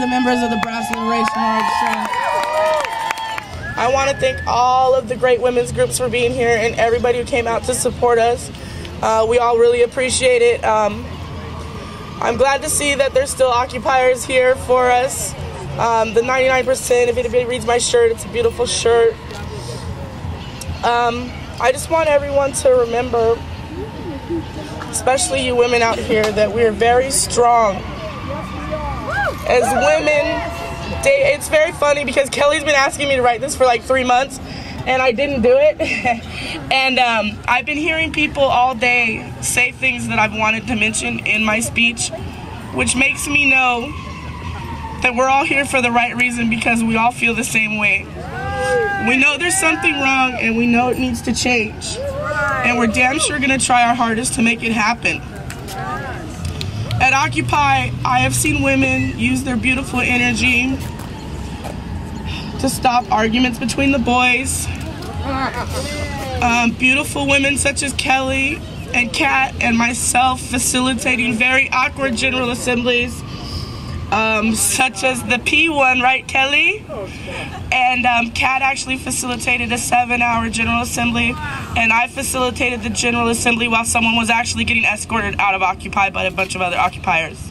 the members of the Brass Liberation Orchestra. I want to thank all of the great women's groups for being here and everybody who came out to support us. We all really appreciate it. I'm glad to see that there's still occupiers here for us. The 99%, if anybody reads my shirt, it's a beautiful shirt. I just want everyone to remember, especially you women out here, that we're very strong. As women, it's very funny because Kelly's been asking me to write this for like 3 months, and I didn't do it. And I've been hearing people all day say things that I've wanted to mention in my speech, which makes me know that we're all here for the right reason, because we all feel the same way. We know there's something wrong, and we know it needs to change. And we're damn sure gonna try our hardest to make it happen. At Occupy, I have seen women use their beautiful energy to stop arguments between the boys. Beautiful women such as Kelly and Kat and myself facilitating very awkward General Assemblies, such as the P1, right, Kelly? And Kat actually facilitated a 7-hour General Assembly, and I facilitated the General Assembly while someone was actually getting escorted out of Occupy by a bunch of other occupiers.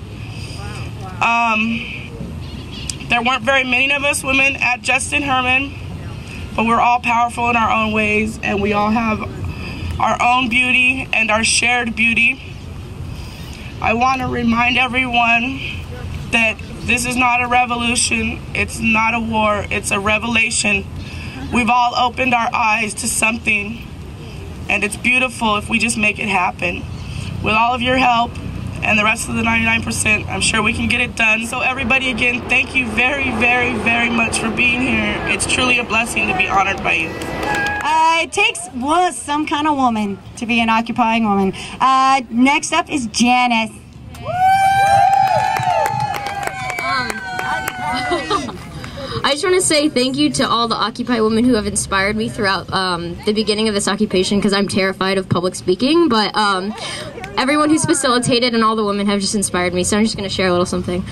There weren't very many of us women at Justin Herman, but we're all powerful in our own ways, and we all have our own beauty and our shared beauty. I want to remind everyone that this is not a revolution, it's not a war, it's a revelation. We've all opened our eyes to something, and it's beautiful if we just make it happen. With all of your help and the rest of the 99%, I'm sure we can get it done. So everybody, again, thank you very, very, very much for being here. It's truly a blessing to be honored by you. It takes some kind of woman to be an occupying woman. Next up is Janice. I just want to say thank you to all the Occupy women who have inspired me throughout the beginning of this occupation, because I'm terrified of public speaking, but everyone who's facilitated and all the women have just inspired me, so I'm just going to share a little something.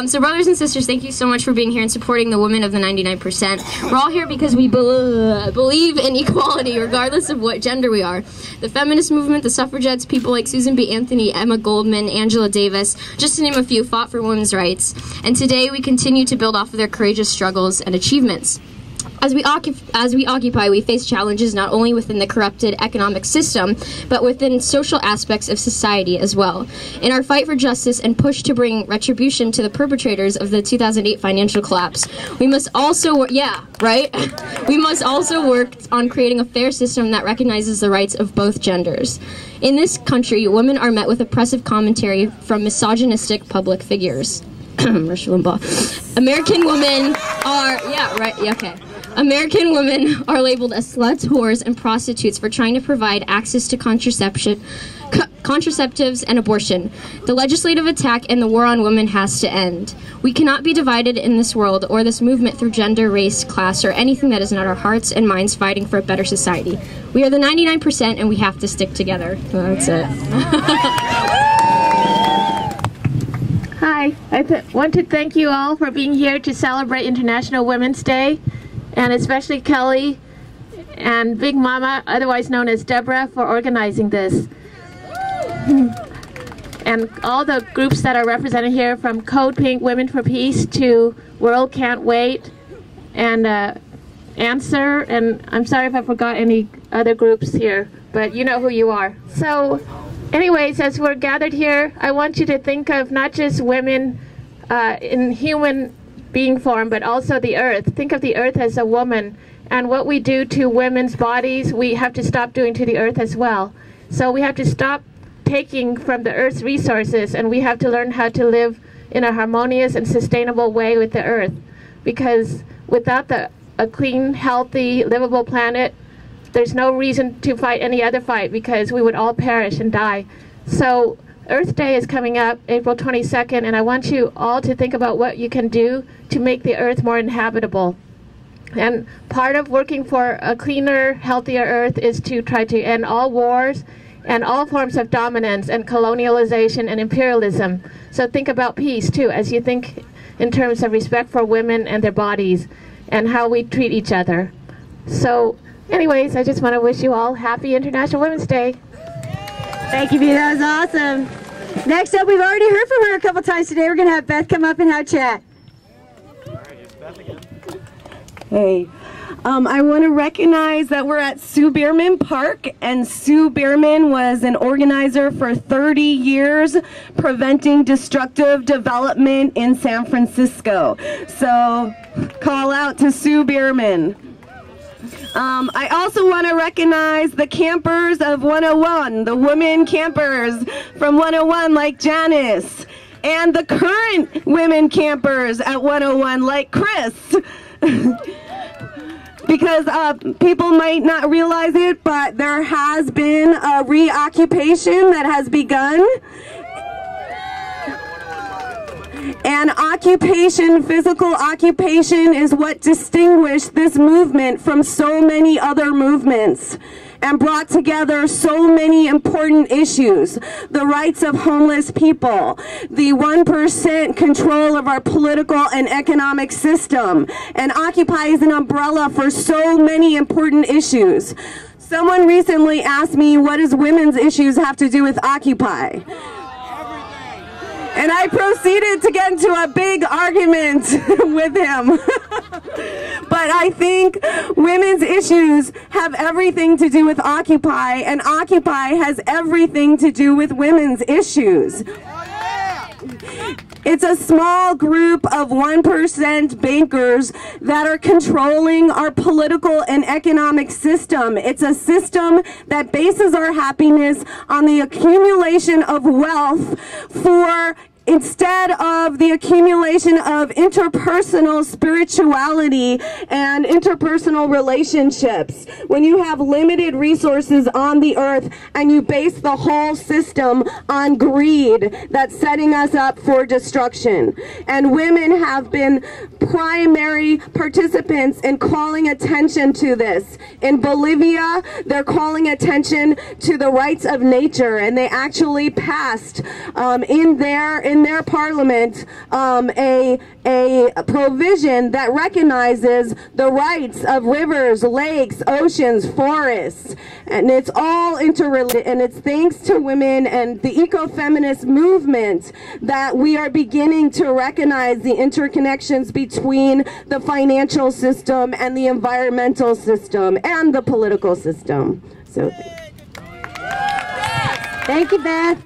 So brothers and sisters, thank you so much for being here and supporting the women of the 99%. We're all here because we believe in equality regardless of what gender we are. The feminist movement, the suffragettes, people like Susan B. Anthony, Emma Goldman, Angela Davis, just to name a few, fought for women's rights. And today we continue to build off of their courageous struggles and achievements. As we occupy, we face challenges not only within the corrupted economic system, but within social aspects of society as well. In our fight for justice and push to bring retribution to the perpetrators of the 2008 financial collapse, we must also, we must also work on creating a fair system that recognizes the rights of both genders. In this country, women are met with oppressive commentary from misogynistic public figures. Rush Limbaugh. American women are labeled as sluts, whores, and prostitutes for trying to provide access to contraceptives and abortion. The legislative attack and the war on women has to end. We cannot be divided in this world or this movement through gender, race, class, or anything that is not our hearts and minds fighting for a better society. We are the 99% and we have to stick together. Well, that's it. Hi, I want to thank you all for being here to celebrate International Women's Day, and especially Kelly and Big Mama, otherwise known as Deborah, for organizing this. And all the groups that are represented here, from Code Pink, Women for Peace, to World Can't Wait, and Answer, and I'm sorry if I forgot any other groups here, but you know who you are. So anyways, as we're gathered here, I want you to think of not just women in human being form, but also the earth. Think of the earth as a woman, and what we do to women's bodies, we have to stop doing to the earth as well. So we have to stop taking from the earth's resources, and we have to learn how to live in a harmonious and sustainable way with the earth, because without a clean, healthy, livable planet, there's no reason to fight any other fight, because we would all perish and die. So Earth Day is coming up April 22nd, and I want you all to think about what you can do to make the earth more inhabitable. And part of working for a cleaner, healthier earth is to try to end all wars and all forms of dominance and colonialization and imperialism. So think about peace too. As you think in terms of respect for women and their bodies and how we treat each other. So anyways, I just want to wish you all happy International Women's Day. Thank you, Bea. That was awesome. Next up, we've already heard from her a couple times today. We're going to have Beth come up and have a chat. Hey. I want to recognize that we're at Sue Bierman Park, and Sue Bierman was an organizer for 30 years preventing destructive development in San Francisco. So call out to Sue Bierman. I also want to recognize the campers of 101, the women campers from 101 like Janice, and the current women campers at 101 like Chris. Because people might not realize it, but there has been a reoccupation that has begun. And occupation, physical occupation, is what distinguished this movement from so many other movements and brought together so many important issues. The rights of homeless people, the 1% control of our political and economic system, and Occupy is an umbrella for so many important issues. Someone recently asked me, what does women's issues have to do with Occupy? And I proceeded to get into a big argument with him. But I think women's issues have everything to do with Occupy, and Occupy has everything to do with women's issues. It's a small group of 1% bankers that are controlling our political and economic system. It's a system that bases our happiness on the accumulation of wealth instead of the accumulation of interpersonal spirituality and interpersonal relationships. When you have limited resources on the earth and you base the whole system on greed, that's setting us up for destruction. And women have been primary participants in calling attention to this. In Bolivia, they're calling attention to the rights of nature, and they actually passed in their parliament a provision that recognizes the rights of rivers, lakes, oceans, forests, and it's all interrelated. And it's thanks to women and the ecofeminist movement that we are beginning to recognize the interconnections between the financial system and the environmental system and the political system. So thank you, Beth.